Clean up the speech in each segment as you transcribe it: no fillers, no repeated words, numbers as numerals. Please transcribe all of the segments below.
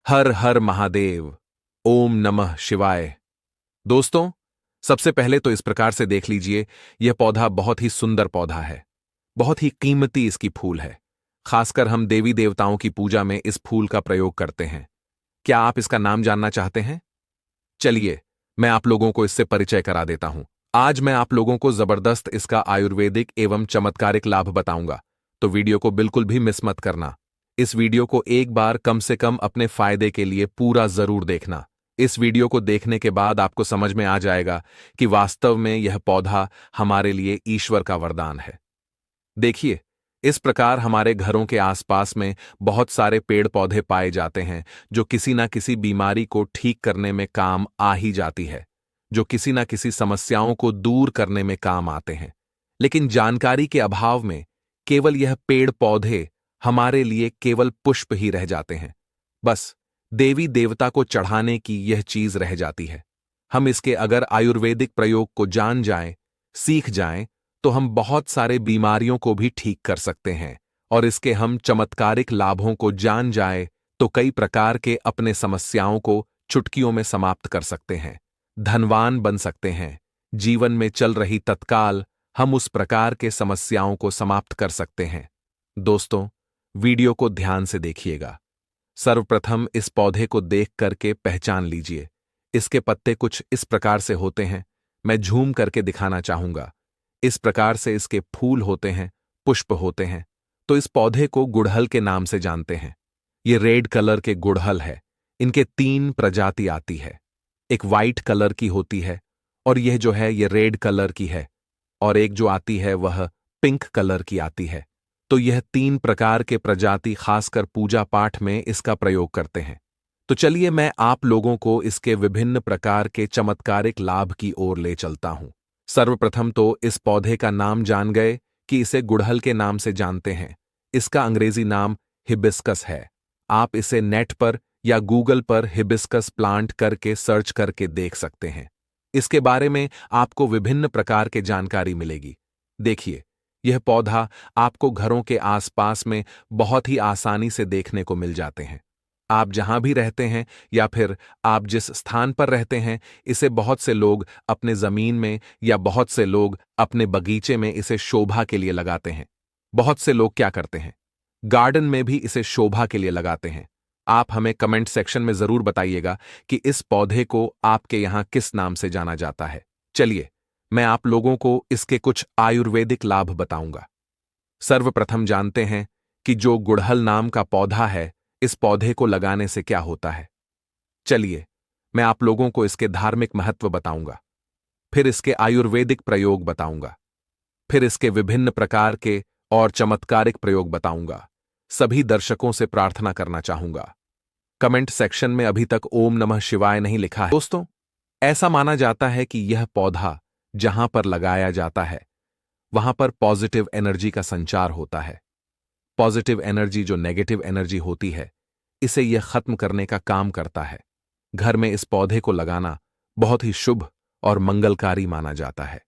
हर हर महादेव। ओम नमः शिवाय। दोस्तों, सबसे पहले तो इस प्रकार से देख लीजिए, यह पौधा बहुत ही सुंदर पौधा है। बहुत ही कीमती इसकी फूल है। खासकर हम देवी देवताओं की पूजा में इस फूल का प्रयोग करते हैं। क्या आप इसका नाम जानना चाहते हैं? चलिए, मैं आप लोगों को इससे परिचय करा देता हूं। आज मैं आप लोगों को जबरदस्त इसका आयुर्वेदिक एवं चमत्कारिक लाभ बताऊंगा, तो वीडियो को बिल्कुल भी मिस मत करना। इस वीडियो को एक बार कम से कम अपने फायदे के लिए पूरा जरूर देखना। इस वीडियो को देखने के बाद आपको समझ में आ जाएगा कि वास्तव में यह पौधा हमारे लिए ईश्वर का वरदान है। देखिए, इस प्रकार हमारे घरों के आसपास में बहुत सारे पेड़ पौधे पाए जाते हैं जो किसी ना किसी बीमारी को ठीक करने में काम आ ही जाती है, जो किसी ना किसी समस्याओं को दूर करने में काम आते हैं। लेकिन जानकारी के अभाव में केवल यह पेड़ पौधे हमारे लिए केवल पुष्प ही रह जाते हैं। बस देवी देवता को चढ़ाने की यह चीज रह जाती है। हम इसके अगर आयुर्वेदिक प्रयोग को जान जाएं, सीख जाएं, तो हम बहुत सारे बीमारियों को भी ठीक कर सकते हैं। और इसके हम चमत्कारिक लाभों को जान जाएं तो कई प्रकार के अपने समस्याओं को चुटकियों में समाप्त कर सकते हैं, धनवान बन सकते हैं। जीवन में चल रही तत्काल हम उस प्रकार के समस्याओं को समाप्त कर सकते हैं। दोस्तों, वीडियो को ध्यान से देखिएगा। सर्वप्रथम इस पौधे को देख करके पहचान लीजिए। इसके पत्ते कुछ इस प्रकार से होते हैं। मैं झूम करके दिखाना चाहूंगा। इस प्रकार से इसके फूल होते हैं, पुष्प होते हैं। तो इस पौधे को गुड़हल के नाम से जानते हैं। ये रेड कलर के गुड़हल है। इनके 3 प्रजाति आती है। एक वाइट कलर की होती है, और यह जो है ये रेड कलर की है, और एक जो आती है वह पिंक कलर की आती है। तो यह 3 प्रकार के प्रजाति खासकर पूजा पाठ में इसका प्रयोग करते हैं। तो चलिए मैं आप लोगों को इसके विभिन्न प्रकार के चमत्कारिक लाभ की ओर ले चलता हूं। सर्वप्रथम तो इस पौधे का नाम जान गए कि इसे गुड़हल के नाम से जानते हैं। इसका अंग्रेजी नाम हिबिस्कस है। आप इसे नेट पर या गूगल पर हिबिस्कस प्लांट करके सर्च करके देख सकते हैं। इसके बारे में आपको विभिन्न प्रकार के जानकारी मिलेगी। देखिए, यह पौधा आपको घरों के आसपास में बहुत ही आसानी से देखने को मिल जाते हैं। आप जहां भी रहते हैं या फिर आप जिस स्थान पर रहते हैं, इसे बहुत से लोग अपने जमीन में या बहुत से लोग अपने बगीचे में इसे शोभा के लिए लगाते हैं। बहुत से लोग क्या करते हैं, गार्डन में भी इसे शोभा के लिए लगाते हैं। आप हमें कमेंट सेक्शन में जरूर बताइएगा कि इस पौधे को आपके यहां किस नाम से जाना जाता है। चलिए, मैं आप लोगों को इसके कुछ आयुर्वेदिक लाभ बताऊंगा। सर्वप्रथम जानते हैं कि जो गुड़हल नाम का पौधा है, इस पौधे को लगाने से क्या होता है। चलिए, मैं आप लोगों को इसके धार्मिक महत्व बताऊंगा, फिर इसके आयुर्वेदिक प्रयोग बताऊंगा, फिर इसके विभिन्न प्रकार के और चमत्कारिक प्रयोग बताऊंगा। सभी दर्शकों से प्रार्थना करना चाहूंगा, कमेंट सेक्शन में अभी तक ओम नमः शिवाय नहीं लिखा है। दोस्तों, ऐसा माना जाता है कि यह पौधा जहां पर लगाया जाता है वहां पर पॉजिटिव एनर्जी का संचार होता है। पॉजिटिव एनर्जी जो नेगेटिव एनर्जी होती है, इसे यह खत्म करने का काम करता है। घर में इस पौधे को लगाना बहुत ही शुभ और मंगलकारी माना जाता है।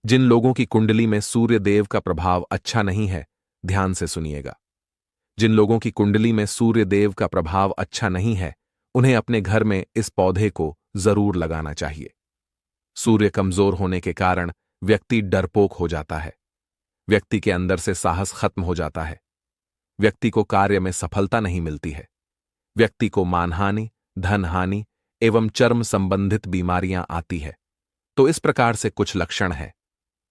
जिन लोगों की कुंडली में सूर्य देव का प्रभाव अच्छा नहीं है, ध्यान से सुनिएगा। जिन लोगों की कुंडली में सूर्य देव का प्रभाव अच्छा नहीं है, उन्हें अपने घर में इस पौधे को जरूर लगाना चाहिए। सूर्य कमजोर होने के कारण व्यक्ति डरपोक हो जाता है। व्यक्ति के अंदर से साहस खत्म हो जाता है। व्यक्ति को कार्य में सफलता नहीं मिलती है। व्यक्ति को मानहानि, धनहानि एवं चर्म संबंधित बीमारियां आती है। तो इस प्रकार से कुछ लक्षण है।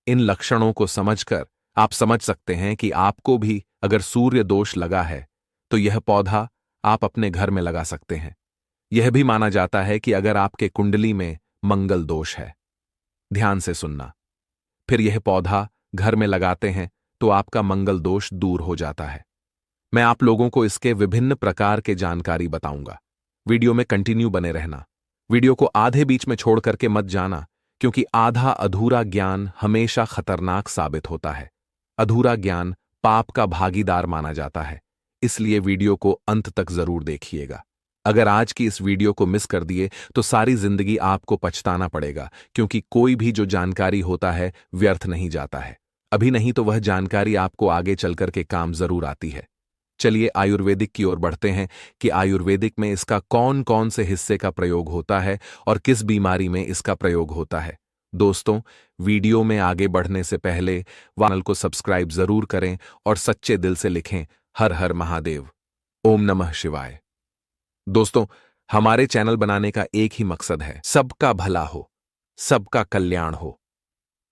इन लक्षणों को समझकर आप समझ सकते हैं कि आपको भी अगर सूर्य दोष लगा है तो यह पौधा आप अपने घर में लगा सकते हैं। यह भी माना जाता है कि अगर आपके कुंडली में मंगल दोष है, ध्यान से सुनना, फिर यह पौधा घर में लगाते हैं तो आपका मंगल दोष दूर हो जाता है। मैं आप लोगों को इसके विभिन्न प्रकार के जानकारी बताऊंगा। वीडियो में कंटिन्यू बने रहना। वीडियो को आधे बीच में छोड़ करके मत जाना, क्योंकि आधा अधूरा ज्ञान हमेशा खतरनाक साबित होता है। अधूरा ज्ञान पाप का भागीदार माना जाता है। इसलिए वीडियो को अंत तक जरूर देखिएगा। अगर आज की इस वीडियो को मिस कर दिए तो सारी जिंदगी आपको पछताना पड़ेगा, क्योंकि कोई भी जो जानकारी होता है व्यर्थ नहीं जाता है। अभी नहीं तो वह जानकारी आपको आगे चलकर के काम जरूर आती है। चलिए आयुर्वेदिक की ओर बढ़ते हैं कि आयुर्वेदिक में इसका कौन कौन से हिस्से का प्रयोग होता है और किस बीमारी में इसका प्रयोग होता है। दोस्तों, वीडियो में आगे बढ़ने से पहले चैनल को सब्सक्राइब जरूर करें और सच्चे दिल से लिखें हर हर महादेव, ओम नमः शिवाय। दोस्तों, हमारे चैनल बनाने का एक ही मकसद है, सबका भला हो, सबका कल्याण हो।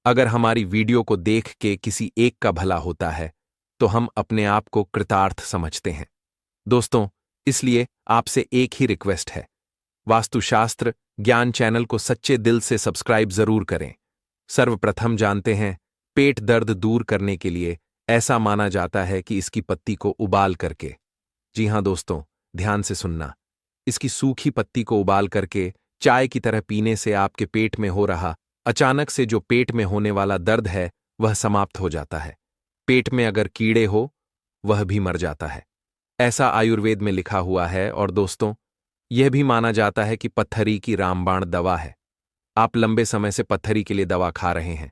अगर हमारी वीडियो को देख के किसी एक का भला होता है तो हम अपने आप को कृतार्थ समझते हैं। दोस्तों, इसलिए आपसे एक ही रिक्वेस्ट है, वास्तुशास्त्र ज्ञान चैनल को सच्चे दिल से सब्सक्राइब जरूर करें। सर्वप्रथम जानते हैं, पेट दर्द दूर करने के लिए ऐसा माना जाता है कि इसकी पत्ती को उबाल करके, जी हां दोस्तों, ध्यान से सुनना, इसकी सूखी पत्ती को उबाल करके चाय की तरह पीने से आपके पेट में हो रहा अचानक से जो पेट में होने वाला दर्द है वह समाप्त हो जाता है। पेट में अगर कीड़े हो वह भी मर जाता है, ऐसा आयुर्वेद में लिखा हुआ है। और दोस्तों, यह भी माना जाता है कि पत्थरी की रामबाण दवा है। आप लंबे समय से पत्थरी के लिए दवा खा रहे हैं,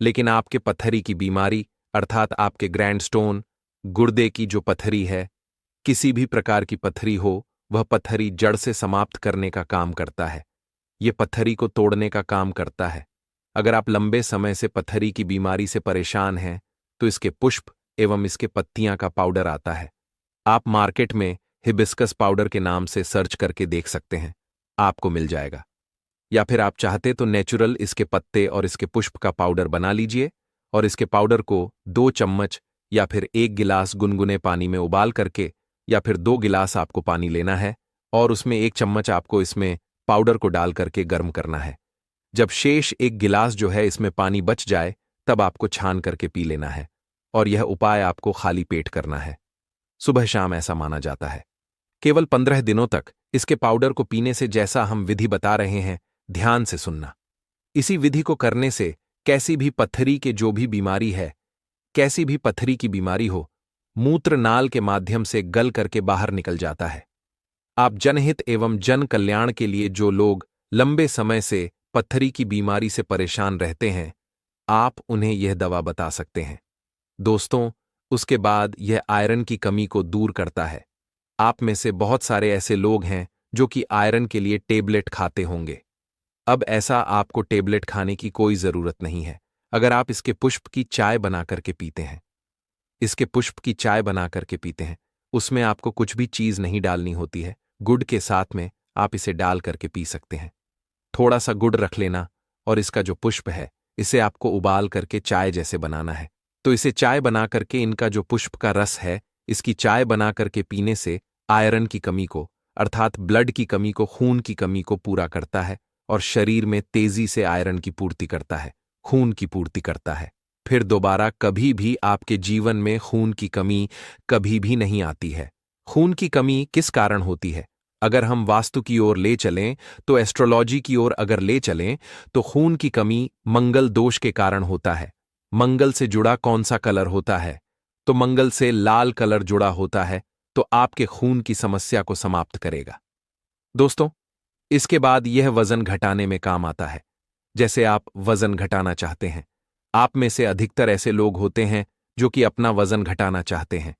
लेकिन आपके पत्थरी की बीमारी अर्थात आपके ग्रैंड स्टोन, गुर्दे की जो पत्थरी है, किसी भी प्रकार की पत्थरी हो, वह पत्थरी जड़ से समाप्त करने का काम करता है। यह पत्थरी को तोड़ने का काम करता है। अगर आप लंबे समय से पत्थरी की बीमारी से परेशान हैं तो इसके पुष्प एवं इसके पत्तियां का पाउडर आता है। आप मार्केट में हिबिस्कस पाउडर के नाम से सर्च करके देख सकते हैं, आपको मिल जाएगा। या फिर आप चाहते तो नेचुरल इसके पत्ते और इसके पुष्प का पाउडर बना लीजिए और इसके पाउडर को 2 चम्मच या फिर 1 गिलास गुनगुने पानी में उबाल करके, या फिर 2 गिलास आपको पानी लेना है और उसमें 1 चम्मच आपको इसमें पाउडर को डाल करके गर्म करना है। जब शेष 1 गिलास जो है इसमें पानी बच जाए तब आपको छान करके पी लेना है और यह उपाय आपको खाली पेट करना है। सुबह शाम ऐसा माना जाता है। केवल 15 दिनों तक इसके पाउडर को पीने से जैसा हम विधि बता रहे हैं, ध्यान से सुनना। इसी विधि को करने से कैसी भी पत्थरी के जो भी बीमारी है, कैसी भी पत्थरी की बीमारी हो, मूत्र नाल के माध्यम से गल करके बाहर निकल जाता है। आप जनहित एवं जन कल्याण के लिए जो लोग लंबे समय से पत्थरी की बीमारी से परेशान रहते हैं, आप उन्हें यह दवा बता सकते हैं। दोस्तों, उसके बाद यह आयरन की कमी को दूर करता है। आप में से बहुत सारे ऐसे लोग हैं जो कि आयरन के लिए टेबलेट खाते होंगे। अब ऐसा आपको टेबलेट खाने की कोई जरूरत नहीं है। अगर आप इसके पुष्प की चाय बना करके पीते हैं, इसके पुष्प की चाय बना करके पीते हैं, उसमें आपको कुछ भी चीज नहीं डालनी होती है, गुड़ के साथ में आप इसे डाल करके पी सकते हैं। थोड़ा सा गुड़ रख लेना और इसका जो पुष्प है इसे आपको उबाल करके चाय जैसे बनाना है। तो इसे चाय बना करके इनका जो पुष्प का रस है, इसकी चाय बना करके पीने से आयरन की कमी को अर्थात ब्लड की कमी को, खून की कमी को पूरा करता है और शरीर में तेजी से आयरन की पूर्ति करता है, खून की पूर्ति करता है। फिर दोबारा कभी भी आपके जीवन में खून की कमी कभी भी नहीं आती है। खून की कमी किस कारण होती है? अगर हम वास्तु की ओर ले चलें तो एस्ट्रोलॉजी की ओर अगर ले चलें तो खून की कमी मंगल दोष के कारण होता है। मंगल से जुड़ा कौन सा कलर होता है? तो मंगल से लाल कलर जुड़ा होता है, तो आपके खून की समस्या को समाप्त करेगा। दोस्तों, इसके बाद यह वजन घटाने में काम आता है। जैसे आप वजन घटाना चाहते हैं, आप में से अधिकतर ऐसे लोग होते हैं जो कि अपना वजन घटाना चाहते हैं,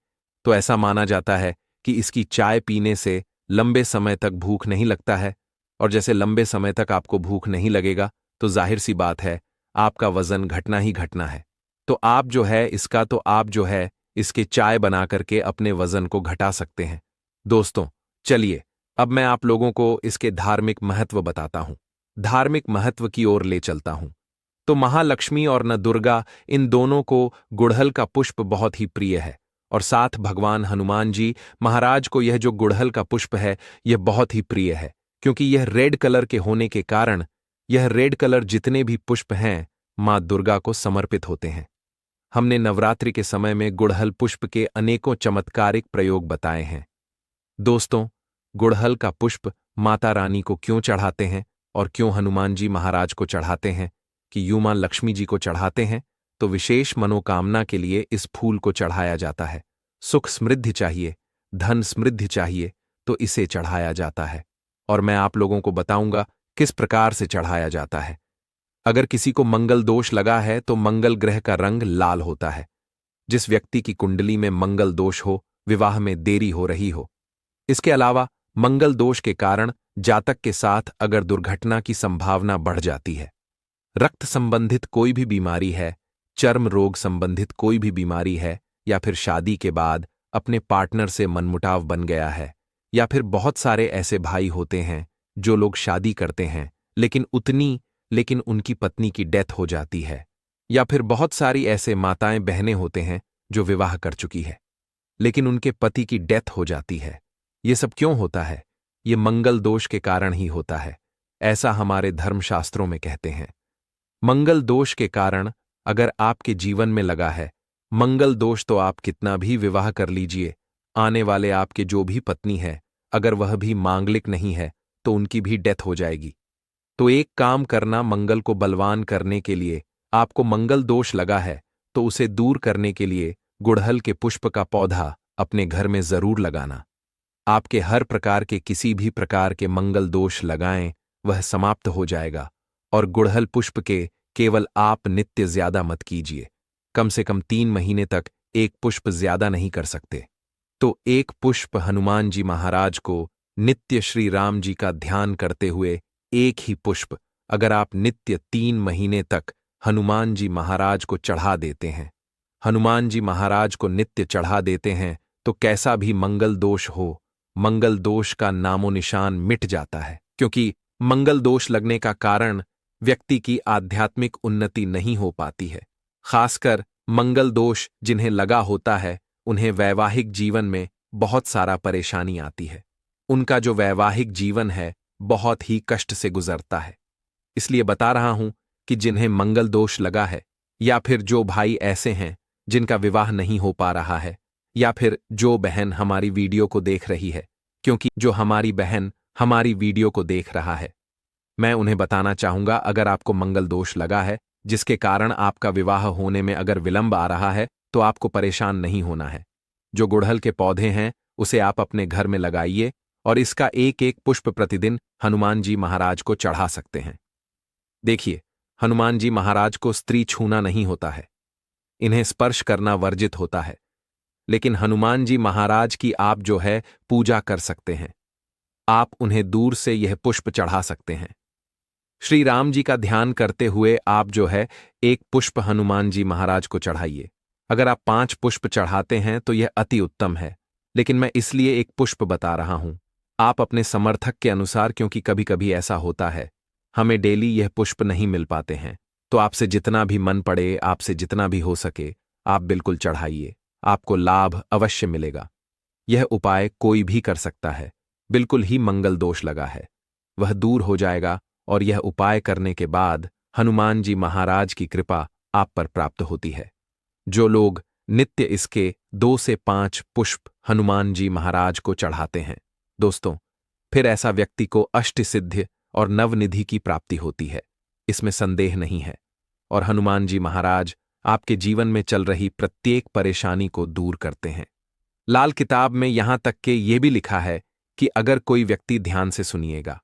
तो ऐसा माना जाता है कि इसकी चाय पीने से लंबे समय तक भूख नहीं लगता है, और जैसे लंबे समय तक आपको भूख नहीं लगेगा तो जाहिर सी बात है आपका वजन घटना ही घटना है। तो आप जो है इसके चाय बना करके अपने वजन को घटा सकते हैं। दोस्तों, चलिए अब मैं आप लोगों को इसके धार्मिक महत्व बताता हूं, धार्मिक महत्व की ओर ले चलता हूं। तो महालक्ष्मी और न दुर्गा, इन दोनों को गुड़हल का पुष्प बहुत ही प्रिय है, और साथ भगवान हनुमान जी महाराज को यह जो गुड़हल का पुष्प है यह बहुत ही प्रिय है, क्योंकि यह रेड कलर के होने के कारण यह रेड कलर जितने भी पुष्प हैं मां दुर्गा को समर्पित होते हैं। हमने नवरात्रि के समय में गुड़हल पुष्प के अनेकों चमत्कारिक प्रयोग बताए हैं। दोस्तों, गुड़हल का पुष्प माता रानी को क्यों चढ़ाते हैं और क्यों हनुमान जी महाराज को चढ़ाते हैं कि यूं मां लक्ष्मी जी को चढ़ाते हैं? तो विशेष मनोकामना के लिए इस फूल को चढ़ाया जाता है। सुख समृद्धि चाहिए, धन समृद्धि चाहिए तो इसे चढ़ाया जाता है, और मैं आप लोगों को बताऊंगा किस प्रकार से चढ़ाया जाता है। अगर किसी को मंगल दोष लगा है तो मंगल ग्रह का रंग लाल होता है। जिस व्यक्ति की कुंडली में मंगल दोष हो विवाह में देरी हो रही हो। इसके अलावा मंगल दोष के कारण जातक के साथ अगर दुर्घटना की संभावना बढ़ जाती है, रक्त संबंधित कोई भी बीमारी है, चर्म रोग संबंधित कोई भी बीमारी है, या फिर शादी के बाद अपने पार्टनर से मनमुटाव बन गया है, या फिर बहुत सारे ऐसे भाई होते हैं जो लोग शादी करते हैं लेकिन उनकी पत्नी की डेथ हो जाती है, या फिर बहुत सारी ऐसे माताएं बहनें होते हैं जो विवाह कर चुकी है लेकिन उनके पति की डेथ हो जाती है। ये सब क्यों होता है? ये मंगल दोष के कारण ही होता है, ऐसा हमारे धर्मशास्त्रों में कहते हैं। मंगल दोष के कारण अगर आपके जीवन में लगा है मंगल दोष, तो आप कितना भी विवाह कर लीजिए, आने वाले आपके जो भी पत्नी है, अगर वह भी मांगलिक नहीं है तो उनकी भी डेथ हो जाएगी। तो एक काम करना, मंगल को बलवान करने के लिए, आपको मंगल दोष लगा है तो उसे दूर करने के लिए गुड़हल के पुष्प का पौधा अपने घर में जरूर लगाना। आपके हर प्रकार के किसी भी प्रकार के मंगल दोष लगाएं, वह समाप्त हो जाएगा। और गुड़हल पुष्प के केवल आप नित्य ज्यादा मत कीजिए, कम से कम 3 महीने तक एक पुष्प ज्यादा नहीं कर सकते। तो एक पुष्प हनुमान जी महाराज को नित्य श्री राम जी का ध्यान करते हुए एक ही पुष्प अगर आप नित्य 3 महीने तक हनुमान जी महाराज को चढ़ा देते हैं, हनुमान जी महाराज को नित्य चढ़ा देते हैं, तो कैसा भी मंगल दोष हो, मंगल दोष का नामो निशान मिट जाता है। क्योंकि मंगल दोष लगने का कारण व्यक्ति की आध्यात्मिक उन्नति नहीं हो पाती है। खासकर मंगल दोष जिन्हें लगा होता है, उन्हें वैवाहिक जीवन में बहुत सारा परेशानी आती है। उनका जो वैवाहिक जीवन है बहुत ही कष्ट से गुजरता है। इसलिए बता रहा हूं कि जिन्हें मंगल दोष लगा है, या फिर जो भाई ऐसे हैं जिनका विवाह नहीं हो पा रहा है, या फिर जो बहन हमारी वीडियो को देख रही है, क्योंकि जो हमारी बहन हमारी वीडियो को देख रहा है, मैं उन्हें बताना चाहूंगा, अगर आपको मंगल दोष लगा है जिसके कारण आपका विवाह होने में अगर विलंब आ रहा है, तो आपको परेशान नहीं होना है। जो गुड़हल के पौधे हैं उसे आप अपने घर में लगाइए और इसका एक एक पुष्प प्रतिदिन हनुमान जी महाराज को चढ़ा सकते हैं। देखिए, हनुमान जी महाराज को स्त्री छूना नहीं होता है, इन्हें स्पर्श करना वर्जित होता है, लेकिन हनुमान जी महाराज की आप जो है पूजा कर सकते हैं। आप उन्हें दूर से यह पुष्प चढ़ा सकते हैं। श्री राम जी का ध्यान करते हुए आप जो है एक पुष्प हनुमान जी महाराज को चढ़ाइए। अगर आप 5 पुष्प चढ़ाते हैं तो यह अति उत्तम है, लेकिन मैं इसलिए एक पुष्प बता रहा हूं। आप अपने समर्थक के अनुसार, क्योंकि कभी कभी ऐसा होता है हमें डेली यह पुष्प नहीं मिल पाते हैं, तो आपसे जितना भी मन पड़े, आपसे जितना भी हो सके, आप बिल्कुल चढ़ाइए, आपको लाभ अवश्य मिलेगा। यह उपाय कोई भी कर सकता है, बिल्कुल ही मंगल दोष लगा है वह दूर हो जाएगा, और यह उपाय करने के बाद हनुमान जी महाराज की कृपा आप पर प्राप्त होती है। जो लोग नित्य इसके 2 से 5 पुष्प हनुमान जी महाराज को चढ़ाते हैं दोस्तों, फिर ऐसा व्यक्ति को अष्टसिद्धि और नवनिधि की प्राप्ति होती है, इसमें संदेह नहीं है। और हनुमान जी महाराज आपके जीवन में चल रही प्रत्येक परेशानी को दूर करते हैं। लाल किताब में यहां तक के ये भी लिखा है कि अगर कोई व्यक्ति, ध्यान से सुनिएगा,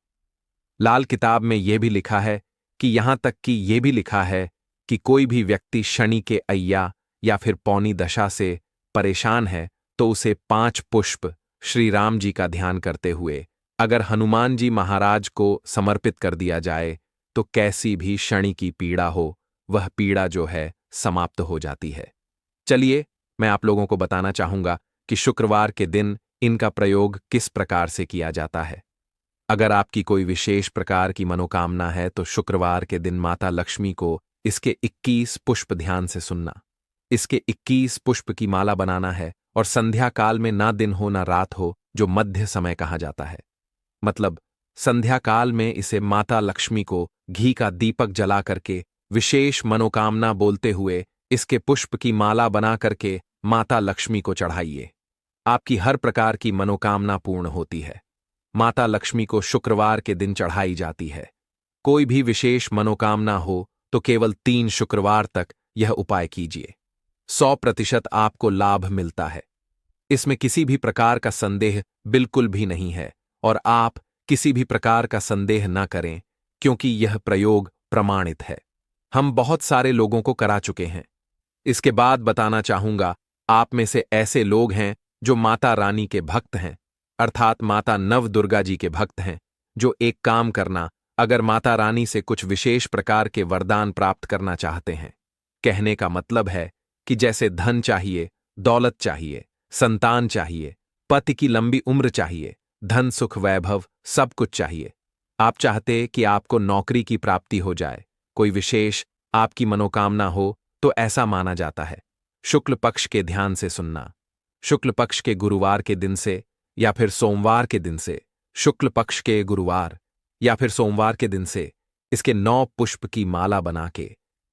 लाल किताब में यह भी लिखा है कि यहां तक कि यह भी लिखा है कि कोई भी व्यक्ति शनि के अय्या या फिर पौनी दशा से परेशान है तो उसे 5 पुष्प श्री राम जी का ध्यान करते हुए अगर हनुमान जी महाराज को समर्पित कर दिया जाए तो कैसी भी शनि की पीड़ा हो, वह पीड़ा जो है समाप्त हो जाती है। चलिए, मैं आप लोगों को बताना चाहूंगा कि शुक्रवार के दिन इनका प्रयोग किस प्रकार से किया जाता है। अगर आपकी कोई विशेष प्रकार की मनोकामना है तो शुक्रवार के दिन माता लक्ष्मी को इसके 21 पुष्प, ध्यान से सुनना, इसके 21 पुष्प की माला बनाना है और संध्या काल में ना दिन हो ना रात हो, जो मध्य समय कहा जाता है, मतलब संध्या काल में इसे माता लक्ष्मी को घी का दीपक जला करके विशेष मनोकामना बोलते हुए इसके पुष्प की माला बना करके माता लक्ष्मी को चढ़ाइए। आपकी हर प्रकार की मनोकामना पूर्ण होती है। माता लक्ष्मी को शुक्रवार के दिन चढ़ाई जाती है। कोई भी विशेष मनोकामना हो तो केवल 3 शुक्रवार तक यह उपाय कीजिए, 100% आपको लाभ मिलता है। इसमें किसी भी प्रकार का संदेह बिल्कुल भी नहीं है, और आप किसी भी प्रकार का संदेह न करें, क्योंकि यह प्रयोग प्रमाणित है। हम बहुत सारे लोगों को करा चुके हैं। इसके बाद बताना चाहूंगा, आप में से ऐसे लोग हैं जो माता रानी के भक्त हैं, अर्थात माता नव दुर्गा जी के भक्त हैं, जो एक काम करना, अगर माता रानी से कुछ विशेष प्रकार के वरदान प्राप्त करना चाहते हैं। कहने का मतलब है कि जैसे धन चाहिए, दौलत चाहिए, संतान चाहिए, पति की लंबी उम्र चाहिए, धन सुख वैभव सब कुछ चाहिए। आप चाहते कि आपको नौकरी की प्राप्ति हो जाए, कोई विशेष आपकी मनोकामना हो, तो ऐसा माना जाता है। शुक्ल पक्ष के ध्यान से सुनना। शुक्ल पक्ष के गुरुवार के दिन से या फिर सोमवार के दिन से, शुक्ल पक्ष के गुरुवार या फिर सोमवार के दिन से इसके 9 पुष्प की माला बना के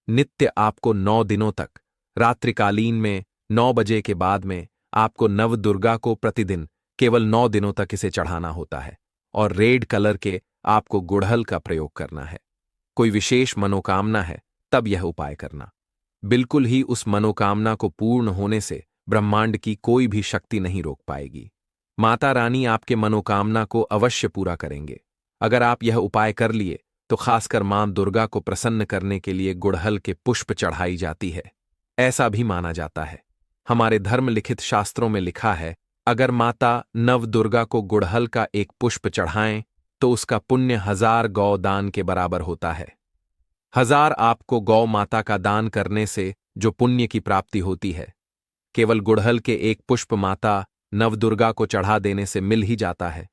नित्य आपको 9 दिनों तक, रात्रिकालीन में 9 बजे के बाद में आपको नव दुर्गा को प्रतिदिन केवल 9 दिनों तक इसे चढ़ाना होता है और रेड कलर के आपको गुड़हल का प्रयोग करना है। कोई विशेष मनोकामना है तब यह उपाय करना। बिल्कुल ही उस मनोकामना को पूर्ण होने से ब्रह्मांड की कोई भी शक्ति नहीं रोक पाएगी। माता रानी आपके मनोकामना को अवश्य पूरा करेंगे। अगर आप यह उपाय कर लिए तो खासकर मां दुर्गा को प्रसन्न करने के लिए गुड़हल के पुष्प चढ़ाई जाती है। ऐसा भी माना जाता है, हमारे धर्म लिखित शास्त्रों में लिखा है, अगर माता नव दुर्गा को गुड़हल का एक पुष्प चढ़ाएं तो उसका पुण्य 1000 गौ दान के बराबर होता है। 1000 आपको गौ माता का दान करने से जो पुण्य की प्राप्ति होती है, केवल गुड़हल के एक पुष्प माता नवदुर्गा को चढ़ा देने से मिल ही जाता है।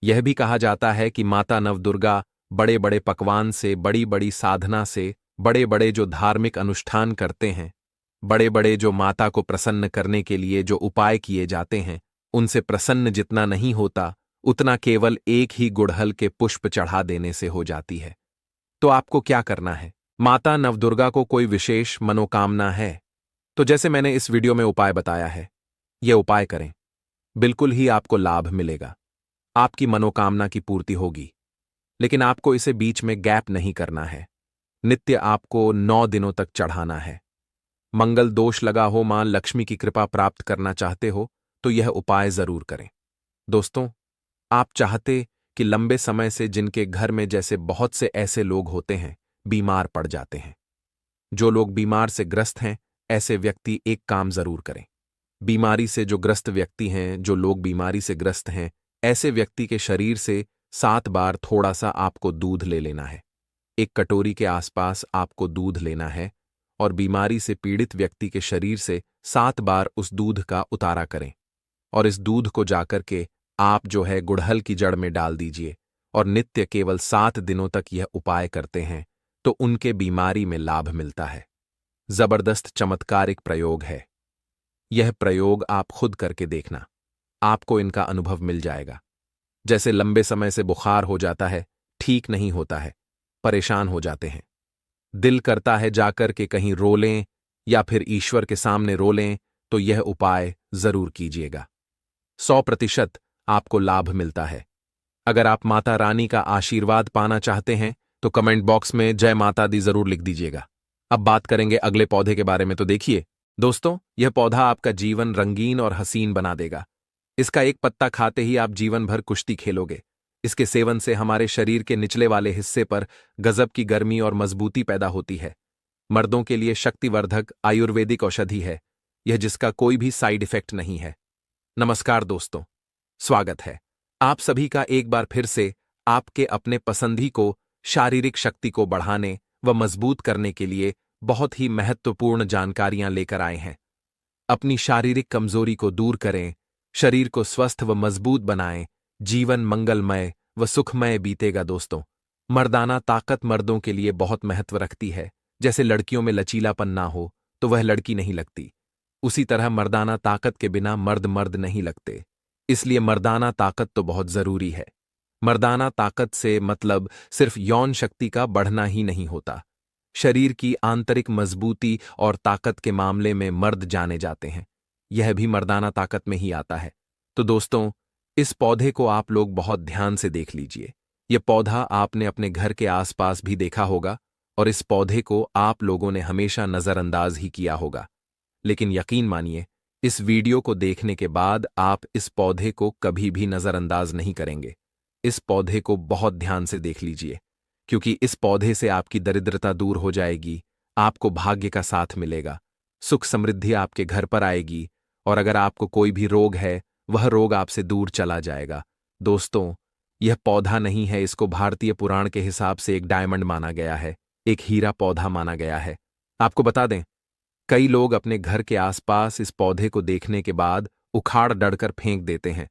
यह भी कहा जाता है कि माता नवदुर्गा बड़े बड़े पकवान से, बड़ी बड़ी साधना से, बड़े बड़े जो धार्मिक अनुष्ठान करते हैं, बड़े बड़े जो माता को प्रसन्न करने के लिए जो उपाय किए जाते हैं, उनसे प्रसन्न जितना नहीं होता उतना केवल एक ही गुड़हल के पुष्प चढ़ा देने से हो जाती है। तो आपको क्या करना है? माता नवदुर्गा को कोई विशेष मनोकामना है तो जैसे मैंने इस वीडियो में उपाय बताया है, यह उपाय करें, बिल्कुल ही आपको लाभ मिलेगा, आपकी मनोकामना की पूर्ति होगी। लेकिन आपको इसे बीच में गैप नहीं करना है, नित्य आपको 9 दिनों तक चढ़ाना है। मंगल दोष लगा हो, मां लक्ष्मी की कृपा प्राप्त करना चाहते हो तो यह उपाय जरूर करें। दोस्तों, आप चाहते कि लंबे समय से जिनके घर में जैसे बहुत से ऐसे लोग होते हैं बीमार पड़ जाते हैं, जो लोग बीमार से ग्रस्त हैं, ऐसे व्यक्ति एक काम जरूर करें। बीमारी से जो ग्रस्त व्यक्ति हैं, जो लोग बीमारी से ग्रस्त हैं, ऐसे व्यक्ति के शरीर से 7 बार थोड़ा सा आपको दूध ले लेना है। एक कटोरी के आसपास आपको दूध लेना है और बीमारी से पीड़ित व्यक्ति के शरीर से 7 बार उस दूध का उतारा करें और इस दूध को जाकर के आप जो है गुड़हल की जड़ में डाल दीजिए और नित्य केवल 7 दिनों तक यह उपाय करते हैं तो उनके बीमारी में लाभ मिलता है। जबरदस्त चमत्कारिक प्रयोग है। यह प्रयोग आप खुद करके देखना, आपको इनका अनुभव मिल जाएगा। जैसे लंबे समय से बुखार हो जाता है, ठीक नहीं होता है, परेशान हो जाते हैं, दिल करता है जाकर के कहीं रो लें या फिर ईश्वर के सामने रो लें, तो यह उपाय जरूर कीजिएगा। 100% आपको लाभ मिलता है। अगर आप माता रानी का आशीर्वाद पाना चाहते हैं तो कमेंट बॉक्स में जय माता दी जरूर लिख दीजिएगा। अब बात करेंगे अगले पौधे के बारे में। तो देखिए दोस्तों, यह पौधा आपका जीवन रंगीन और हसीन बना देगा। इसका एक पत्ता खाते ही आप जीवन भर कुश्ती खेलोगे। इसके सेवन से हमारे शरीर के निचले वाले हिस्से पर गजब की गर्मी और मजबूती पैदा होती है। मर्दों के लिए शक्तिवर्धक आयुर्वेदिक औषधि है यह, जिसका कोई भी साइड इफेक्ट नहीं है। नमस्कार दोस्तों, स्वागत है आप सभी का एक बार फिर से आपके अपने पसंदी को शारीरिक शक्ति को बढ़ाने व मजबूत करने के लिए बहुत ही महत्वपूर्ण जानकारियां लेकर आए हैं। अपनी शारीरिक कमजोरी को दूर करें, शरीर को स्वस्थ व मजबूत बनाएं, जीवन मंगलमय व सुखमय बीतेगा। दोस्तों, मर्दाना ताकत मर्दों के लिए बहुत महत्व रखती है। जैसे लड़कियों में लचीलापन ना हो तो वह लड़की नहीं लगती, उसी तरह मर्दाना ताकत के बिना मर्द मर्द नहीं लगते। इसलिए मर्दाना ताकत तो बहुत जरूरी है। मर्दाना ताकत से मतलब सिर्फ यौन शक्ति का बढ़ना ही नहीं होता, शरीर की आंतरिक मजबूती और ताकत के मामले में मर्द जाने जाते हैं, यह भी मर्दाना ताकत में ही आता है। तो दोस्तों, इस पौधे को आप लोग बहुत ध्यान से देख लीजिए। यह पौधा आपने अपने घर के आसपास भी देखा होगा और इस पौधे को आप लोगों ने हमेशा नजरअंदाज ही किया होगा। लेकिन यकीन मानिए, इस वीडियो को देखने के बाद आप इस पौधे को कभी भी नजरअंदाज नहीं करेंगे। इस पौधे को बहुत ध्यान से देख लीजिए, क्योंकि इस पौधे से आपकी दरिद्रता दूर हो जाएगी, आपको भाग्य का साथ मिलेगा, सुख समृद्धि आपके घर पर आएगी और अगर आपको कोई भी रोग है, वह रोग आपसे दूर चला जाएगा। दोस्तों, यह पौधा नहीं है, इसको भारतीय पुराण के हिसाब से एक डायमंड माना गया है, एक हीरा पौधा माना गया है। आपको बता दें, कई लोग अपने घर के आसपास इस पौधे को देखने के बाद उखाड़ डढ़कर फेंक देते हैं,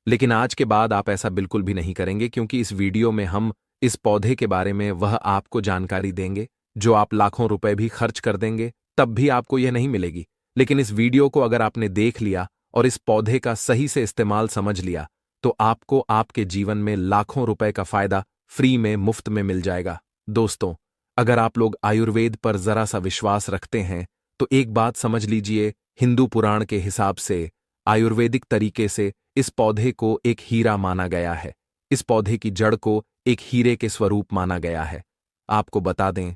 लेकिन आज के बाद आप ऐसा बिल्कुल भी नहीं करेंगे, क्योंकि इस वीडियो में हम इस पौधे के बारे में वह आपको जानकारी देंगे जो आप लाखों रुपए भी खर्च कर देंगे तब भी आपको यह नहीं मिलेगी। लेकिन इस वीडियो को अगर आपने देख लिया और इस पौधे का सही से इस्तेमाल समझ लिया तो आपको आपके जीवन में लाखों रुपए का फायदा फ्री में, मुफ्त में मिल जाएगा। दोस्तों, अगर आप लोग आयुर्वेद पर जरा सा विश्वास रखते हैं तो एक बात समझ लीजिए, हिंदू पुराण के हिसाब से आयुर्वेदिक तरीके से इस पौधे को एक हीरा माना गया है। इस पौधे की जड़ को एक हीरे के स्वरूप माना गया है। आपको बता दें,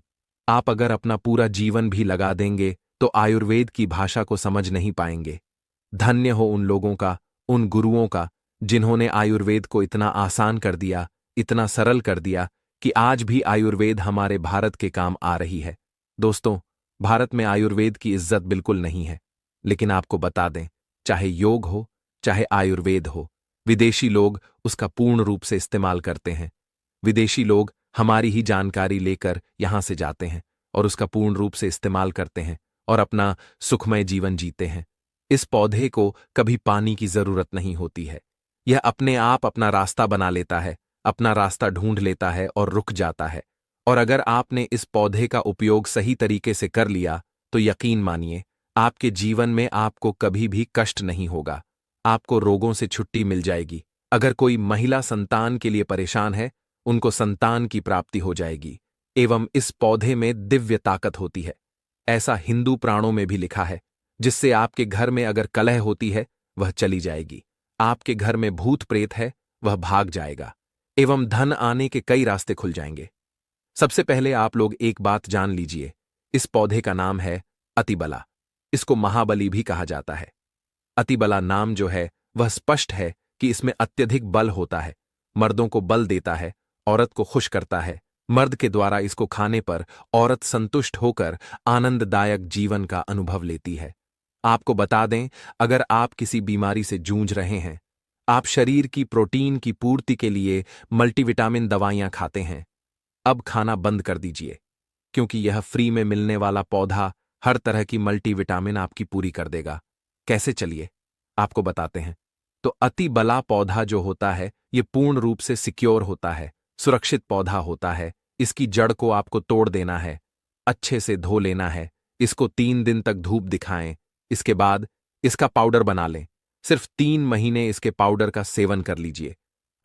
आप अगर अपना पूरा जीवन भी लगा देंगे तो आयुर्वेद की भाषा को समझ नहीं पाएंगे। धन्य हो उन लोगों का, उन गुरुओं का, जिन्होंने आयुर्वेद को इतना आसान कर दिया, इतना सरल कर दिया कि आज भी आयुर्वेद हमारे भारत के काम आ रही है। दोस्तों, भारत में आयुर्वेद की इज्जत बिल्कुल नहीं है, लेकिन आपको बता दें, चाहे योग हो, चाहे आयुर्वेद हो, विदेशी लोग उसका पूर्ण रूप से इस्तेमाल करते हैं। विदेशी लोग हमारी ही जानकारी लेकर यहां से जाते हैं और उसका पूर्ण रूप से इस्तेमाल करते हैं और अपना सुखमय जीवन जीते हैं। इस पौधे को कभी पानी की जरूरत नहीं होती है। यह अपने आप अपना रास्ता बना लेता है, अपना रास्ता ढूंढ लेता है और रुक जाता है। और अगर आपने इस पौधे का उपयोग सही तरीके से कर लिया तो यकीन मानिए, आपके जीवन में आपको कभी भी कष्ट नहीं होगा। आपको रोगों से छुट्टी मिल जाएगी। अगर कोई महिला संतान के लिए परेशान है, उनको संतान की प्राप्ति हो जाएगी। एवं इस पौधे में दिव्य ताकत होती है, ऐसा हिंदू पुराणों में भी लिखा है, जिससे आपके घर में अगर कलह होती है वह चली जाएगी, आपके घर में भूत प्रेत है वह भाग जाएगा, एवं धन आने के कई रास्ते खुल जाएंगे। सबसे पहले आप लोग एक बात जान लीजिए, इस पौधे का नाम है अतिबला। इसको महाबली भी कहा जाता है। अतिबला नाम जो है वह स्पष्ट है कि इसमें अत्यधिक बल होता है, मर्दों को बल देता है, औरत को खुश करता है। मर्द के द्वारा इसको खाने पर औरत संतुष्ट होकर आनंददायक जीवन का अनुभव लेती है। आपको बता दें, अगर आप किसी बीमारी से जूझ रहे हैं, आप शरीर की प्रोटीन की पूर्ति के लिए मल्टीविटामिन दवाइयां खाते हैं, अब खाना बंद कर दीजिए, क्योंकि यह फ्री में मिलने वाला पौधा हर तरह की मल्टीविटामिन आपकी पूरी कर देगा। कैसे, चलिए आपको बताते हैं। तो अतिबला पौधा जो होता है, यह पूर्ण रूप से सिक्योर होता है, सुरक्षित पौधा होता है। इसकी जड़ को आपको तोड़ देना है, अच्छे से धो लेना है, इसको 3 दिन तक धूप दिखाएं, इसके बाद इसका पाउडर बना लें। सिर्फ 3 महीने इसके पाउडर का सेवन कर लीजिए।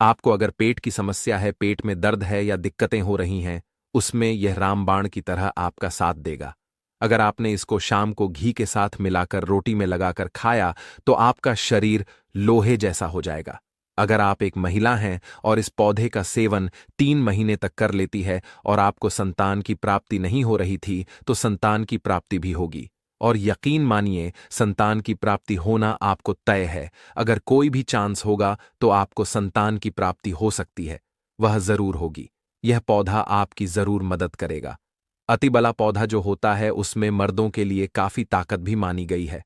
आपको अगर पेट की समस्या है, पेट में दर्द है या दिक्कतें हो रही हैं, उसमें यह रामबाण की तरह आपका साथ देगा। अगर आपने इसको शाम को घी के साथ मिलाकर रोटी में लगाकर खाया तो आपका शरीर लोहे जैसा हो जाएगा। अगर आप एक महिला हैं और इस पौधे का सेवन 3 महीने तक कर लेती है और आपको संतान की प्राप्ति नहीं हो रही थी, तो संतान की प्राप्ति भी होगी। और यकीन मानिए, संतान की प्राप्ति होना आपको तय है। अगर कोई भी चांस होगा तो आपको संतान की प्राप्ति हो सकती है, वह जरूर होगी। यह पौधा आपकी जरूर मदद करेगा। अतिबला पौधा जो होता है उसमें मर्दों के लिए काफी ताकत भी मानी गई है।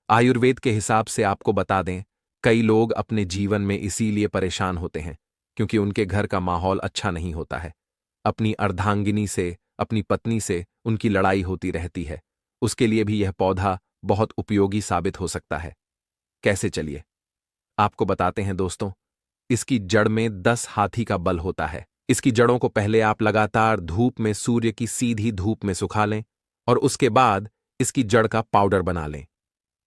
आयुर्वेद के हिसाब से आपको बता दें, कई लोग अपने जीवन में इसीलिए परेशान होते हैं क्योंकि उनके घर का माहौल अच्छा नहीं होता है। अपनी अर्धांगिनी से, अपनी पत्नी से उनकी लड़ाई होती रहती है। उसके लिए भी यह पौधा बहुत उपयोगी साबित हो सकता है। कैसे, चलिए आपको बताते हैं। दोस्तों, इसकी जड़ में 10 हाथी का बल होता है। इसकी जड़ों को पहले आप लगातार धूप में, सूर्य की सीधी धूप में सुखा लें और उसके बाद इसकी जड़ का पाउडर बना लें।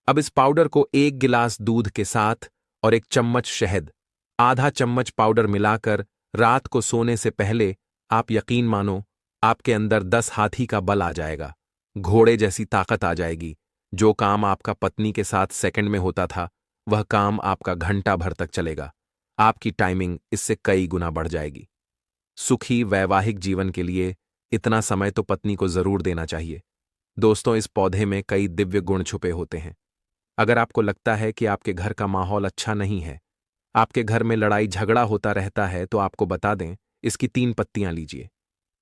अब इस पाउडर को 1 गिलास दूध के साथ और 1 चम्मच शहद, आधा चम्मच पाउडर मिलाकर रात को सोने से पहले, आप यकीन मानो, आपके अंदर 10 हाथी का बल आ जाएगा, घोड़े जैसी ताकत आ जाएगी। जो काम आपका पत्नी के साथ सेकंड में होता था, वह काम आपका घंटा भर तक चलेगा। आपकी टाइमिंग इससे कई गुना बढ़ जाएगी। सुखी वैवाहिक जीवन के लिए इतना समय तो पत्नी को जरूर देना चाहिए। दोस्तों, इस पौधे में कई दिव्य गुण छुपे होते हैं। अगर आपको लगता है कि आपके घर का माहौल अच्छा नहीं है, आपके घर में लड़ाई झगड़ा होता रहता है, तो आपको बता दें, इसकी 3 पत्तियां लीजिए।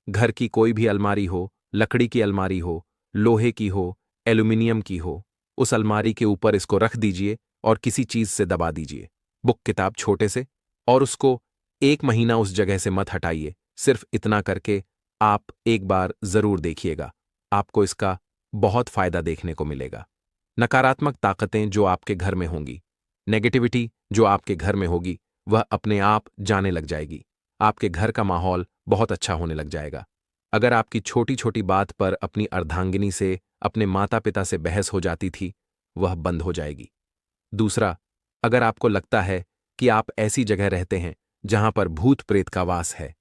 घर की कोई भी अलमारी हो, लकड़ी की अलमारी हो, लोहे की हो, एल्यूमिनियम की हो, उस अलमारी के ऊपर इसको रख दीजिए और किसी चीज से दबा दीजिए, बुक किताब छोटे से, और उसको 1 महीना उस जगह से मत हटाइए। सिर्फ इतना करके आप एक बार जरूर देखिएगा, आपको इसका बहुत फायदा देखने को मिलेगा। नकारात्मक ताकतें जो आपके घर में होंगी, नेगेटिविटी जो आपके घर में होगी, वह अपने आप जाने लग जाएगी। आपके घर का माहौल बहुत अच्छा होने लग जाएगा। अगर आपकी छोटी छोटी बात पर अपनी अर्धांगिनी से, अपने माता पिता से बहस हो जाती थी, वह बंद हो जाएगी। दूसरा, अगर आपको लगता है कि आप ऐसी जगह रहते हैं जहां पर भूत प्रेत का वास है,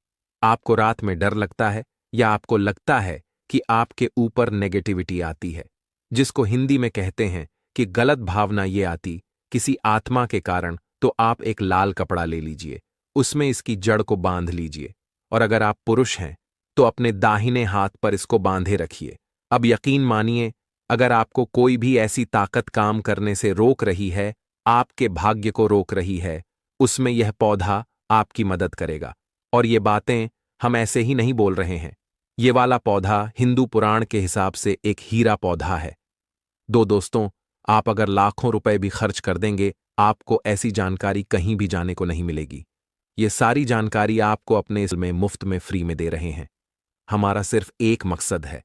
आपको रात में डर लगता है, या आपको लगता है कि आपके ऊपर नेगेटिविटी आती है, जिसको हिंदी में कहते हैं कि गलत भावना ये आती किसी आत्मा के कारण, तो आप एक लाल कपड़ा ले लीजिए, उसमें इसकी जड़ को बांध लीजिए, और अगर आप पुरुष हैं तो अपने दाहिने हाथ पर इसको बांधे रखिए। अब यकीन मानिए, अगर आपको कोई भी ऐसी ताकत काम करने से रोक रही है, आपके भाग्य को रोक रही है, उसमें यह पौधा आपकी मदद करेगा। और ये बातें हम ऐसे ही नहीं बोल रहे हैं। ये वाला पौधा हिंदू पुराण के हिसाब से एक हीरा पौधा है। दोस्तों, आप अगर लाखों रुपए भी खर्च कर देंगे, आपको ऐसी जानकारी कहीं भी जाने को नहीं मिलेगी। ये सारी जानकारी आपको अपने इसमें मुफ्त में फ्री में दे रहे हैं। हमारा सिर्फ एक मकसद है,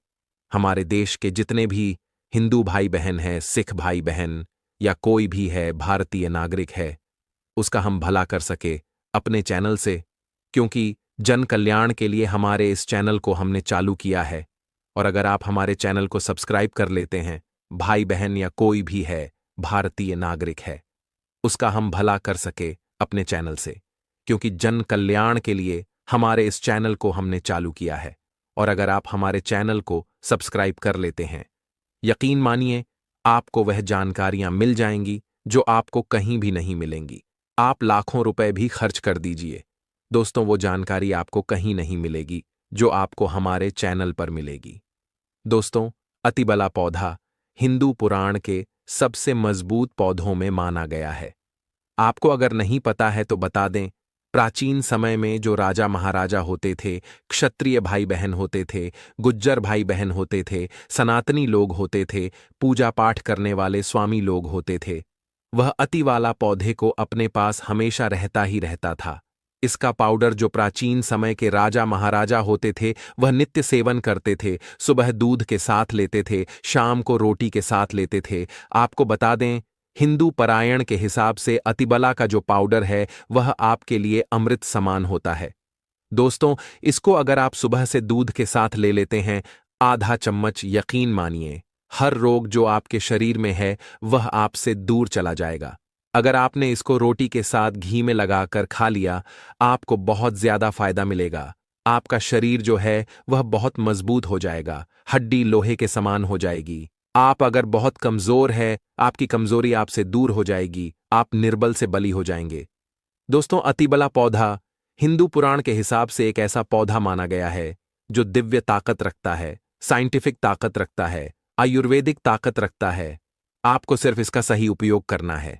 हमारे देश के जितने भी हिंदू भाई बहन हैं, सिख भाई बहन, या कोई भी है भारतीय नागरिक है, उसका हम भला कर सके अपने चैनल से, क्योंकि जन कल्याण के लिए हमारे इस चैनल को हमने चालू किया है। और अगर आप हमारे चैनल को सब्सक्राइब कर लेते हैं, भाई बहन या कोई भी है भारतीय नागरिक है, उसका हम भला कर सके अपने चैनल से, क्योंकि जन कल्याण के लिए हमारे इस चैनल को हमने चालू किया है। और अगर आप हमारे चैनल को सब्सक्राइब कर लेते हैं, यकीन मानिए आपको वह जानकारियां मिल जाएंगी जो आपको कहीं भी नहीं मिलेंगी। आप लाखों रुपए भी खर्च कर दीजिए, दोस्तों, वो जानकारी आपको कहीं नहीं मिलेगी जो आपको हमारे चैनल पर मिलेगी। दोस्तों, अतिबला पौधा हिंदू पुराण के सबसे मजबूत पौधों में माना गया है। आपको अगर नहीं पता है तो बता दें, प्राचीन समय में जो राजा महाराजा होते थे, क्षत्रिय भाई बहन होते थे, गुज्जर भाई बहन होते थे, सनातनी लोग होते थे, पूजा पाठ करने वाले स्वामी लोग होते थे, वह अति वाला पौधे को अपने पास हमेशा रहता ही रहता था। इसका पाउडर जो प्राचीन समय के राजा महाराजा होते थे वह नित्य सेवन करते थे। सुबह दूध के साथ लेते थे, शाम को रोटी के साथ लेते थे। आपको बता दें, हिंदू परायण के हिसाब से अतिबला का जो पाउडर है वह आपके लिए अमृत समान होता है। दोस्तों, इसको अगर आप सुबह से दूध के साथ ले लेते हैं, आधा चम्मच, यकीन मानिए हर रोग जो आपके शरीर में है वह आपसे दूर चला जाएगा। अगर आपने इसको रोटी के साथ घी में लगाकर खा लिया, आपको बहुत ज्यादा फायदा मिलेगा। आपका शरीर जो है वह बहुत मजबूत हो जाएगा, हड्डी लोहे के समान हो जाएगी। आप अगर बहुत कमजोर है, आपकी कमजोरी आपसे दूर हो जाएगी, आप निर्बल से बली हो जाएंगे। दोस्तों, अतिबला पौधा हिंदू पुराण के हिसाब से एक ऐसा पौधा माना गया है जो दिव्य ताकत रखता है, साइंटिफिक ताकत रखता है, आयुर्वेदिक ताकत रखता है। आपको सिर्फ इसका सही उपयोग करना है।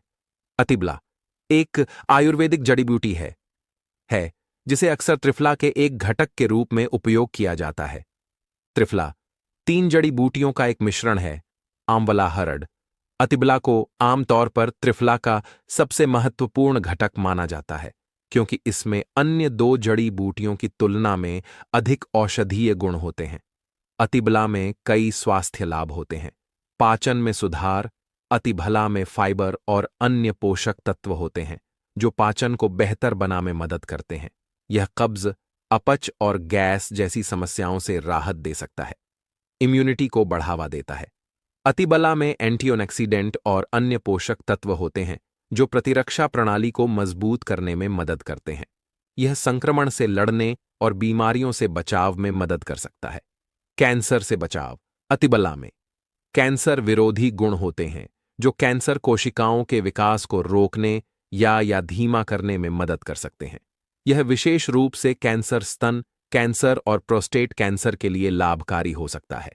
अतिबला एक आयुर्वेदिक जड़ी बूटी है जिसे अक्सर त्रिफला के एक घटक के रूप में उपयोग किया जाता है। त्रिफला 3 जड़ी बूटियों का एक मिश्रण है, आंवला, हरड़। अतिबला को आमतौर पर त्रिफला का सबसे महत्वपूर्ण घटक माना जाता है, क्योंकि इसमें अन्य 2 जड़ी बूटियों की तुलना में अधिक औषधीय गुण होते हैं। अतिबला में कई स्वास्थ्य लाभ होते हैं। पाचन में सुधार, अतिबला में फाइबर और अन्य पोषक तत्व होते हैं जो पाचन को बेहतर बनाने में मदद करते हैं। यह कब्ज, अपच और गैस जैसी समस्याओं से राहत दे सकता है। इम्यूनिटी को बढ़ावा देता है। अतिबला में एंटीऑक्सीडेंट और अन्य पोषक तत्व होते हैं जो प्रतिरक्षा प्रणाली को मजबूत करने में मदद करते हैं। यह संक्रमण से लड़ने और बीमारियों से बचाव में मदद कर सकता है। कैंसर से बचाव। अतिबला में कैंसर विरोधी गुण होते हैं जो कैंसर कोशिकाओं के विकास को रोकने या धीमा करने में मदद कर सकते हैं। यह विशेष रूप से कैंसर, स्तन कैंसर और प्रोस्टेट कैंसर के लिए लाभकारी हो सकता है।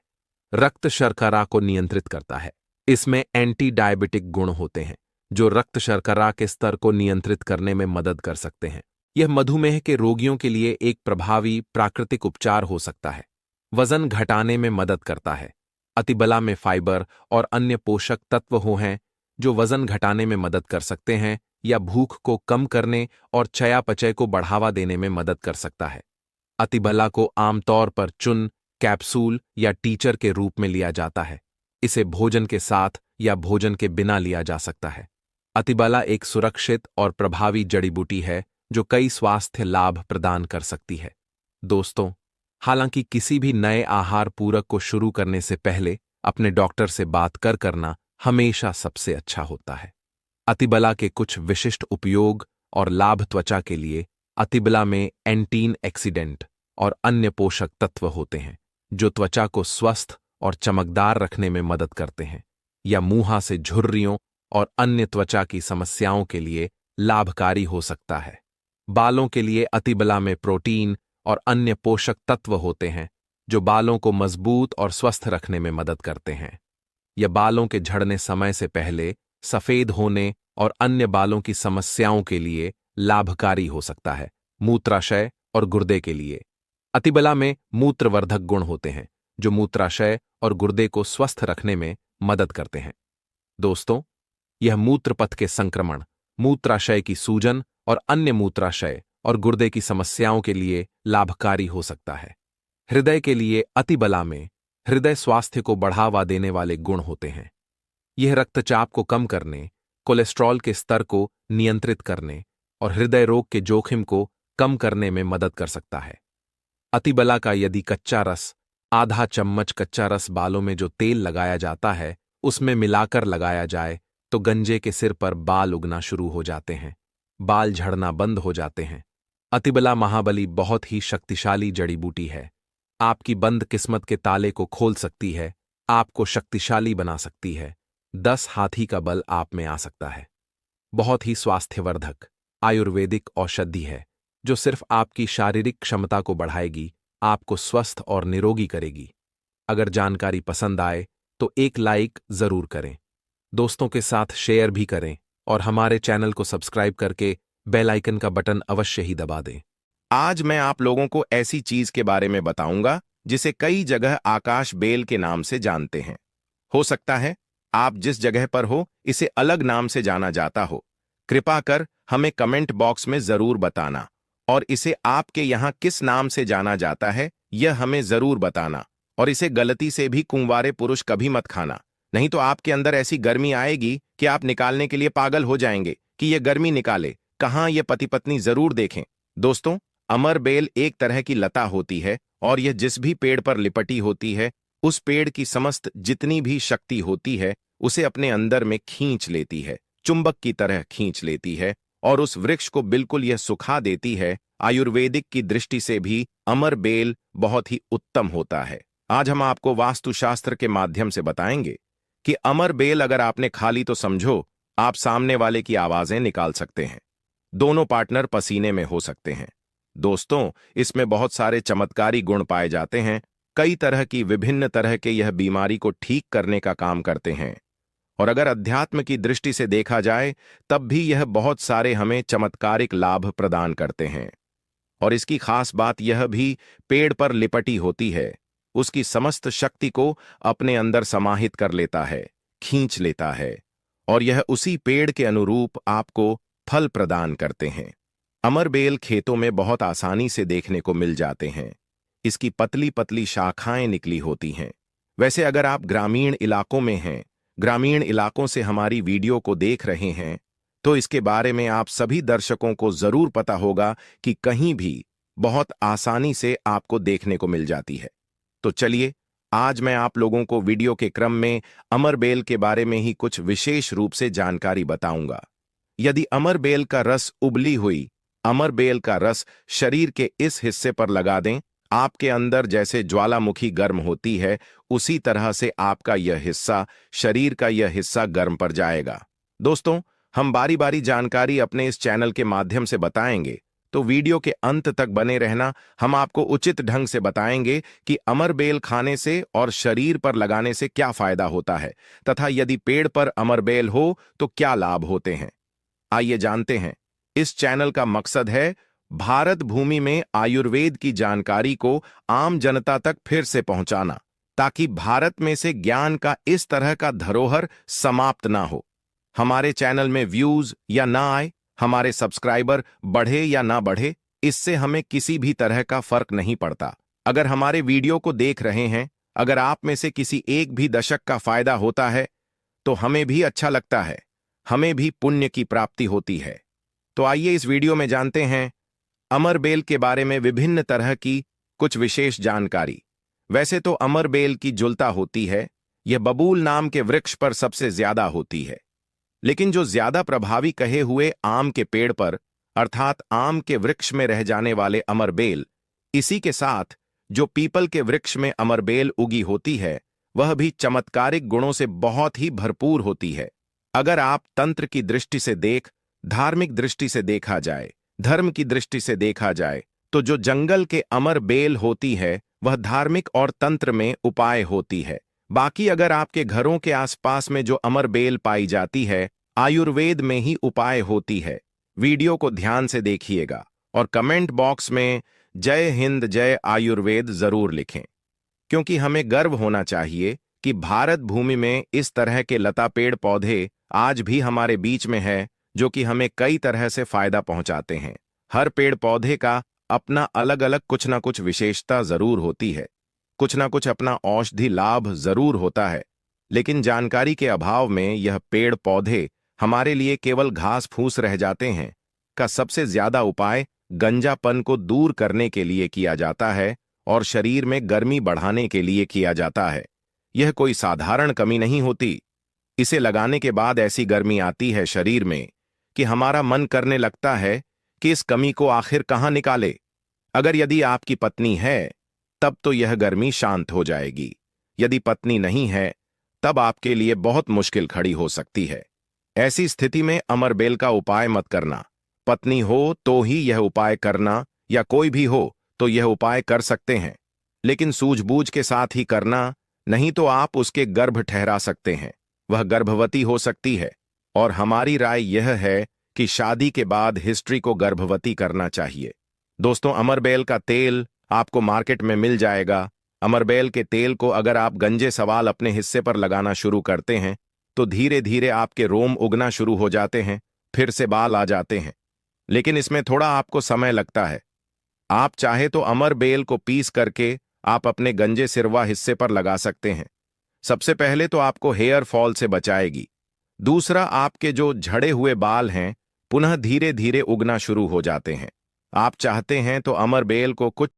रक्त शर्करा को नियंत्रित करता है। इसमें एंटी डायबिटिक गुण होते हैं जो रक्त शर्करा के स्तर को नियंत्रित करने में मदद कर सकते हैं। यह मधुमेह के रोगियों के लिए एक प्रभावी प्राकृतिक उपचार हो सकता है। वजन घटाने में मदद करता है। अतिबला में फाइबर और अन्य पोषक तत्व हो हैं जो वजन घटाने में मदद कर सकते हैं या भूख को कम करने और चयापचय को बढ़ावा देने में मदद कर सकता है। अतिबला को आमतौर पर चूर्ण, कैप्सूल या टीचर के रूप में लिया जाता है। इसे भोजन के साथ या भोजन के बिना लिया जा सकता है। अतिबला एक सुरक्षित और प्रभावी जड़ी बूटी है जो कई स्वास्थ्य लाभ प्रदान कर सकती है। दोस्तों, हालांकि किसी भी नए आहार पूरक को शुरू करने से पहले अपने डॉक्टर से बात करना हमेशा सबसे अच्छा होता है। अतिबला के कुछ विशिष्ट उपयोग और लाभ। त्वचा के लिए अतिबला में एंटीन एक्सीडेंट और अन्य पोषक तत्व होते हैं जो त्वचा को स्वस्थ और चमकदार रखने में मदद करते हैं या मुंह से झुर्रियों और अन्य त्वचा की समस्याओं के लिए लाभकारी हो सकता है। बालों के लिए अतिबला में प्रोटीन और अन्य पोषक तत्व होते हैं जो बालों को मजबूत और स्वस्थ रखने में मदद करते हैं। यह बालों के झड़ने समय से पहले, सफेद होने और अन्य बालों की समस्याओं के लिए लाभकारी हो सकता है। मूत्राशय और गुर्दे के लिए अतिबला में मूत्रवर्धक गुण होते हैं जो मूत्राशय और गुर्दे को स्वस्थ रखने में मदद करते हैं। दोस्तों, यह मूत्रपथ के संक्रमण, मूत्राशय की सूजन और अन्य मूत्राशय और गुर्दे की समस्याओं के लिए लाभकारी हो सकता है। हृदय के लिए अतिबला में हृदय स्वास्थ्य को बढ़ावा देने वाले गुण होते हैं। यह रक्तचाप को कम करने, कोलेस्ट्रॉल के स्तर को नियंत्रित करने और हृदय रोग के जोखिम को कम करने में मदद कर सकता है। अतिबला का यदि कच्चा रस, आधा चम्मच कच्चा रस बालों में जो तेल लगाया जाता है उसमें मिलाकर लगाया जाए तो गंजे के सिर पर बाल उगना शुरू हो जाते हैं, बाल झड़ना बंद हो जाते हैं। अतिबला महाबली बहुत ही शक्तिशाली जड़ी बूटी है। आपकी बंद किस्मत के ताले को खोल सकती है, आपको शक्तिशाली बना सकती है। 10 हाथी का बल आप में आ सकता है। बहुत ही स्वास्थ्यवर्धक आयुर्वेदिक औषधि है जो सिर्फ आपकी शारीरिक क्षमता को बढ़ाएगी, आपको स्वस्थ और निरोगी करेगी। अगर जानकारी पसंद आए तो एक लाइक जरूर करें, दोस्तों के साथ शेयर भी करें और हमारे चैनल को सब्सक्राइब करके बेल आइकन का बटन अवश्य ही दबा दें। आज मैं आप लोगों को ऐसी चीज के बारे में बताऊंगा जिसे कई जगह आकाश बेल के नाम से जानते हैं। हो सकता है आप जिस जगह पर हो इसे अलग नाम से जाना जाता हो। कृपा कर हमें कमेंट बॉक्स में जरूर बताना और इसे आपके यहाँ किस नाम से जाना जाता है यह हमें जरूर बताना। और इसे गलती से भी कुंवारे पुरुष कभी मत खाना, नहीं तो आपके अंदर ऐसी गर्मी आएगी कि आप निकालने के लिए पागल हो जाएंगे कि यह गर्मी निकाले कहाँ। यह पति पत्नी जरूर देखें। दोस्तों, अमर बेल एक तरह की लता होती है और यह जिस भी पेड़ पर लिपटी होती है उस पेड़ की समस्त जितनी भी शक्ति होती है उसे अपने अंदर में खींच लेती है, चुंबक की तरह खींच लेती है और उस वृक्ष को बिल्कुल यह सुखा देती है। आयुर्वेदिक की दृष्टि से भी अमर बेल बहुत ही उत्तम होता है। आज हम आपको वास्तुशास्त्र के माध्यम से बताएंगे कि अमर बेल अगर आपने खा ली तो समझो आप सामने वाले की आवाजें निकाल सकते हैं, दोनों पार्टनर पसीने में हो सकते हैं। दोस्तों, इसमें बहुत सारे चमत्कारी गुण पाए जाते हैं। कई तरह की विभिन्न तरह के यह बीमारी को ठीक करने का काम करते हैं और अगर अध्यात्म की दृष्टि से देखा जाए तब भी यह बहुत सारे हमें चमत्कारिक लाभ प्रदान करते हैं। और इसकी खास बात यह भी पेड़ पर लिपटी होती है, उसकी समस्त शक्ति को अपने अंदर समाहित कर लेता है, खींच लेता है और यह उसी पेड़ के अनुरूप आपको फल प्रदान करते हैं। अमर बेल खेतों में बहुत आसानी से देखने को मिल जाते हैं। इसकी पतली पतली शाखाएं निकली होती हैं। वैसे अगर आप ग्रामीण इलाकों में हैं, ग्रामीण इलाकों से हमारी वीडियो को देख रहे हैं तो इसके बारे में आप सभी दर्शकों को जरूर पता होगा कि कहीं भी बहुत आसानी से आपको देखने को मिल जाती है। तो चलिए, आज मैं आप लोगों को वीडियो के क्रम में अमर बेल के बारे में ही कुछ विशेष रूप से जानकारी बताऊंगा। यदि अमर बेल का रस उबली हुई अमर बेल का रस शरीर के इस हिस्से पर लगा दें, आपके अंदर जैसे ज्वालामुखी गर्म होती है उसी तरह से आपका यह हिस्सा, शरीर का यह हिस्सा गर्म पड़ जाएगा। दोस्तों, हम बारी बारी जानकारी अपने इस चैनल के माध्यम से बताएंगे, तो वीडियो के अंत तक बने रहना। हम आपको उचित ढंग से बताएंगे कि अमर बेल खाने से और शरीर पर लगाने से क्या फायदा होता है तथा यदि पेड़ पर अमर बेल हो तो क्या लाभ होते हैं। आइए जानते हैं। इस चैनल का मकसद है भारत भूमि में आयुर्वेद की जानकारी को आम जनता तक फिर से पहुंचाना। ताकि भारत में से ज्ञान का इस तरह का धरोहर समाप्त ना हो। हमारे चैनल में व्यूज या ना आए, हमारे सब्सक्राइबर बढ़े या ना बढ़े, इससे हमें किसी भी तरह का फर्क नहीं पड़ता। अगर हमारे वीडियो को देख रहे हैं, अगर आप में से किसी एक भी दशक का फायदा होता है तो हमें भी अच्छा लगता है, हमें भी पुण्य की प्राप्ति होती है। तो आइए इस वीडियो में जानते हैं अमर बेल के बारे में विभिन्न तरह की कुछ विशेष जानकारी। वैसे तो अमर बेल की जुलता होती है, यह बबूल नाम के वृक्ष पर सबसे ज्यादा होती है, लेकिन जो ज्यादा प्रभावी कहे हुए आम के पेड़ पर अर्थात आम के वृक्ष में रह जाने वाले अमर बेल, इसी के साथ जो पीपल के वृक्ष में अमर बेल उगी होती है वह भी चमत्कारिक गुणों से बहुत ही भरपूर होती है। अगर आप तंत्र की दृष्टि से धार्मिक दृष्टि से देखा जाए, धर्म की दृष्टि से देखा जाए, तो जो जंगल के अमर बेल होती है वह धार्मिक और तंत्र में उपाय होती है। बाकी अगर आपके घरों के आसपास में जो अमर बेल पाई जाती है आयुर्वेद में ही उपाय होती है। वीडियो को ध्यान से देखिएगा और कमेंट बॉक्स में जय हिंद जय आयुर्वेद जरूर लिखें, क्योंकि हमें गर्व होना चाहिए कि भारत भूमि में इस तरह के लता पेड़ पौधे आज भी हमारे बीच में है जो कि हमें कई तरह से फायदा पहुंचाते हैं। हर पेड़ पौधे का अपना अलग अलग कुछ ना कुछ विशेषता जरूर होती है, कुछ ना कुछ अपना औषधि लाभ जरूर होता है, लेकिन जानकारी के अभाव में यह पेड़ पौधे हमारे लिए केवल घास फूस रह जाते हैं। का सबसे ज्यादा उपाय गंजापन को दूर करने के लिए किया जाता है और शरीर में गर्मी बढ़ाने के लिए किया जाता है। यह कोई साधारण कमी नहीं होती। इसे लगाने के बाद ऐसी गर्मी आती है शरीर में कि हमारा मन करने लगता है कि इस कमी को आखिर कहां निकाले। अगर यदि आपकी पत्नी है तब तो यह गर्मी शांत हो जाएगी, यदि पत्नी नहीं है तब आपके लिए बहुत मुश्किल खड़ी हो सकती है। ऐसी स्थिति में अमरबेल का उपाय मत करना। पत्नी हो तो ही यह उपाय करना, या कोई भी हो तो यह उपाय कर सकते हैं, लेकिन सूझबूझ के साथ ही करना, नहीं तो आप उसके गर्भ ठहरा सकते हैं, वह गर्भवती हो सकती है। और हमारी राय यह है कि शादी के बाद हिस्ट्री को गर्भवती करना चाहिए। दोस्तों, अमरबेल का तेल आपको मार्केट में मिल जाएगा। अमरबेल के तेल को अगर आप गंजे सवाल अपने हिस्से पर लगाना शुरू करते हैं तो धीरे धीरे आपके रोम उगना शुरू हो जाते हैं, फिर से बाल आ जाते हैं, लेकिन इसमें थोड़ा आपको समय लगता है। आप चाहे तो अमरबेल को पीस करके आप अपने गंजे सिरवा हिस्से पर लगा सकते हैं। सबसे पहले तो आपको हेयर फॉल से बचाएगी। दूसरा, आपके जो झड़े हुए बाल हैं पुनः धीरे धीरे उगना शुरू हो जाते हैं। आप चाहते हैं तो अमरबेल को कुछ